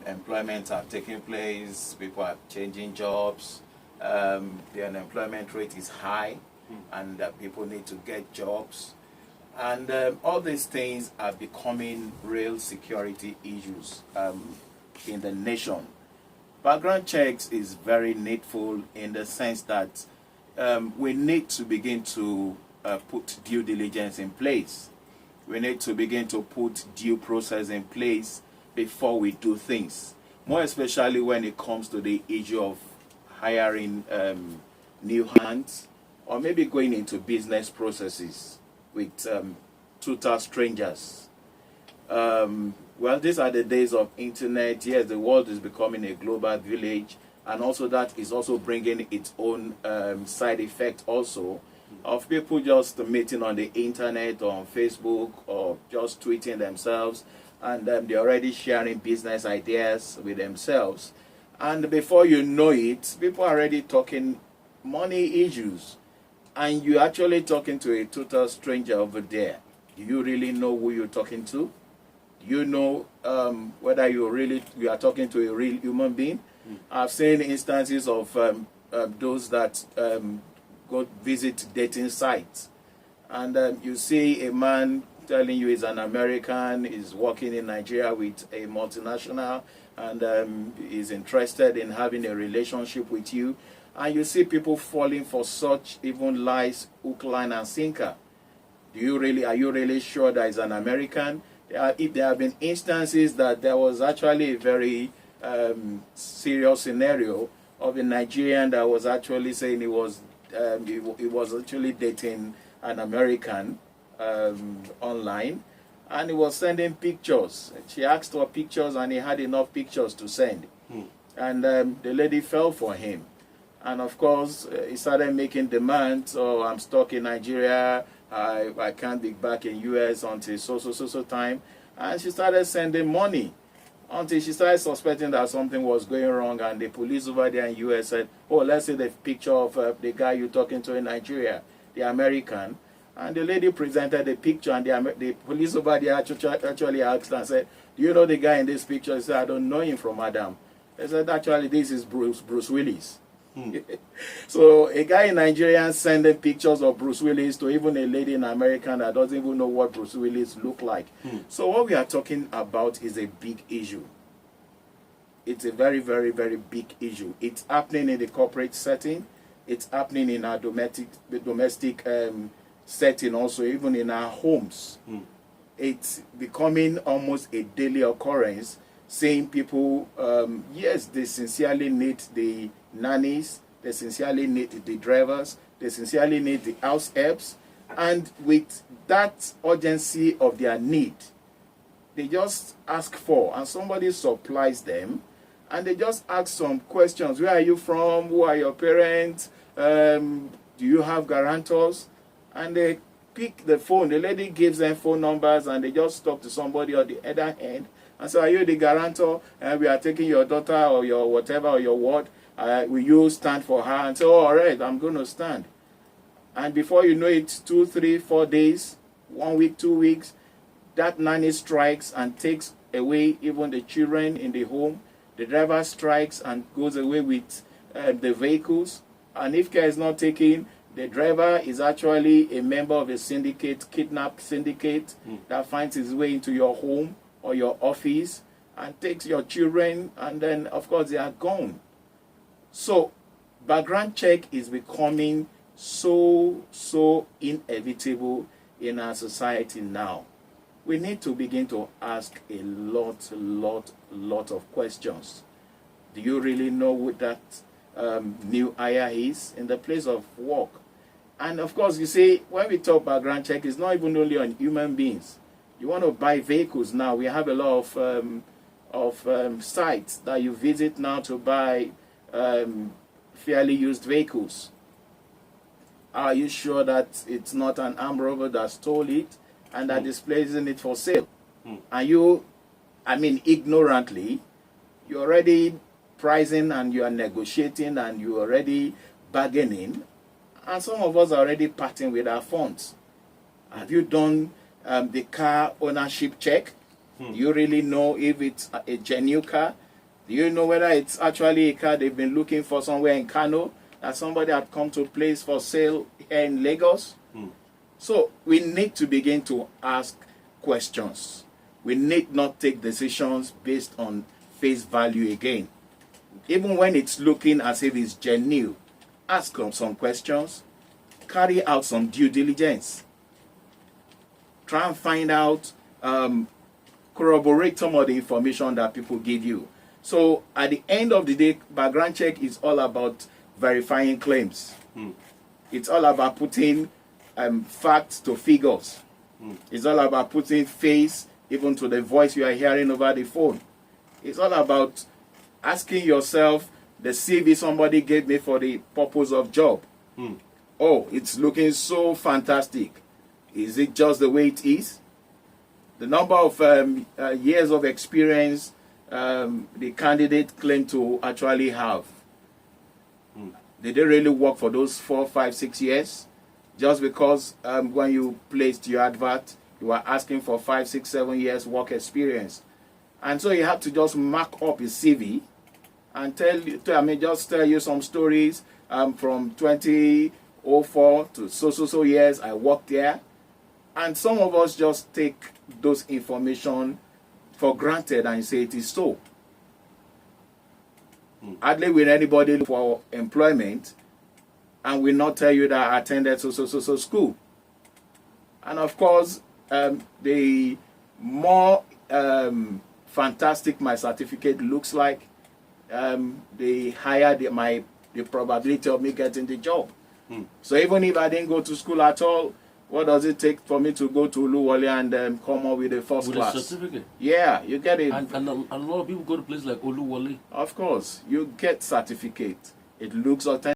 Employment are taking place, people are changing jobs, the unemployment rate is high, and people need to get jobs. And all these things are becoming real security issues in the nation. Background checks is very needful in the sense that we need to begin to put due diligence in place. We need to begin to put due process in place before we do things. More especially when it comes to the issue of hiring new hands, or maybe going into business processes with total strangers. Well, these are the days of internet. Yes, the world is becoming a global village, and also that is also bringing its own side effect also of people just meeting on the internet or on Facebook or just tweeting themselves, and they're already sharing business ideas with themselves. And before you know it, people are already talking money issues, and you're actually talking to a total stranger over there. Do you really know who you're talking to? Do you know whether you are talking to a real human being? I've seen instances of those that go visit dating sites, and you see a man telling you he's an American, is working in Nigeria with a multinational, and is interested in having a relationship with you, and you see people falling for such even lies, hook, line, and sinker. Are you really sure that he's an American? If there have been instances that there was actually a very serious scenario of a Nigerian that was actually saying he was actually dating an American online, and he was sending pictures. She asked for pictures, and he had enough pictures to send. And the lady fell for him. And of course, he started making demands. Oh, I'm stuck in Nigeria. I can't be back in US until so time. And she started sending money until she started suspecting that something was going wrong. And the police over there in US said, oh, let's see the picture of the guy you're talking to in Nigeria, the American. And the lady presented the picture, and the police over there actually asked and said, do you know the guy in this picture? He said, I don't know him from Adam. They said, actually, this is Bruce Willis. So a guy in Nigeria sending pictures of Bruce Willis to even a lady in America that doesn't even know what Bruce Willis look like. So what we are talking about is a big issue. It's a very, very, very big issue. It's happening in the corporate setting. It's happening in our domestic setting also, even in our homes. It's becoming almost a daily occurrence, seeing people, yes, they sincerely need the nannies, they sincerely need the drivers, they sincerely need the house helps, and with that urgency of their need, they just ask for, and somebody supplies them, and they just ask some questions. Where are you from? Who are your parents? Do you have guarantors? And they pick the phone. The lady gives them phone numbers, and they just talk to somebody on the other end and say, are you the guarantor? And we are taking your daughter or your whatever or your ward. Will you stand for her? And say, oh, all right, I'm going to stand. And before you know it, 2, 3, 4 days, 1 week, 2 weeks, that nanny strikes and takes away even the children in the home. The driver strikes and goes away with the vehicles. And if care is not taken, the driver is actually a member of a syndicate, kidnap syndicate, that finds his way into your home or your office and takes your children, and then, of course, they are gone. So, background check is becoming so inevitable in our society now. We need to begin to ask a lot of questions. Do you really know what that new hire is in the place of work? And of course, you see, when we talk background check, it's not even only on human beings. You want to buy vehicles now. We have a lot of sites that you visit now to buy fairly used vehicles. Are you sure that it's not an armed robber that stole it and that is placing it for sale? And you, ignorantly, you're already pricing and you are negotiating and you're already bargaining, and some of us are already parting with our funds. Have you done the car ownership check? Do you really know if it's a genuine car? Do you know whether it's actually a car they've been looking for somewhere in Kano, that somebody had come to a place for sale here in Lagos? So we need to begin to ask questions. We need not take decisions based on face value again. Even when it's looking as if it's genuine, ask them some questions, carry out some due diligence. Try and find out, corroborate some of the information that people give you. So at the end of the day, background check is all about verifying claims. It's all about putting facts to figures. It's all about putting face even to the voice you are hearing over the phone. It's all about asking yourself, the CV somebody gave me for the purpose of job. Oh, it's looking so fantastic. Is it just the way it is? The number of years of experience the candidate claimed to actually have. Did they really work for those 4, 5, 6 years? Just because when you placed your advert, you were asking for 5, 6, 7 years work experience. And so you have to just mark up his CV and just tell you some stories from 2004 to so years I worked there. And some of us just take those information for granted and say it is so. Hardly will anybody look for employment and will not tell you that I attended so school. And of course, the more fantastic my certificate looks like, the higher the probability of me getting the job. So even if I didn't go to school at all, what does it take for me to go to Olugbodi and come up with a first class? With a certificate? Yeah, you get it. And a lot of people go to places like Olugbodi. Of course, you get certificate. It looks authentic.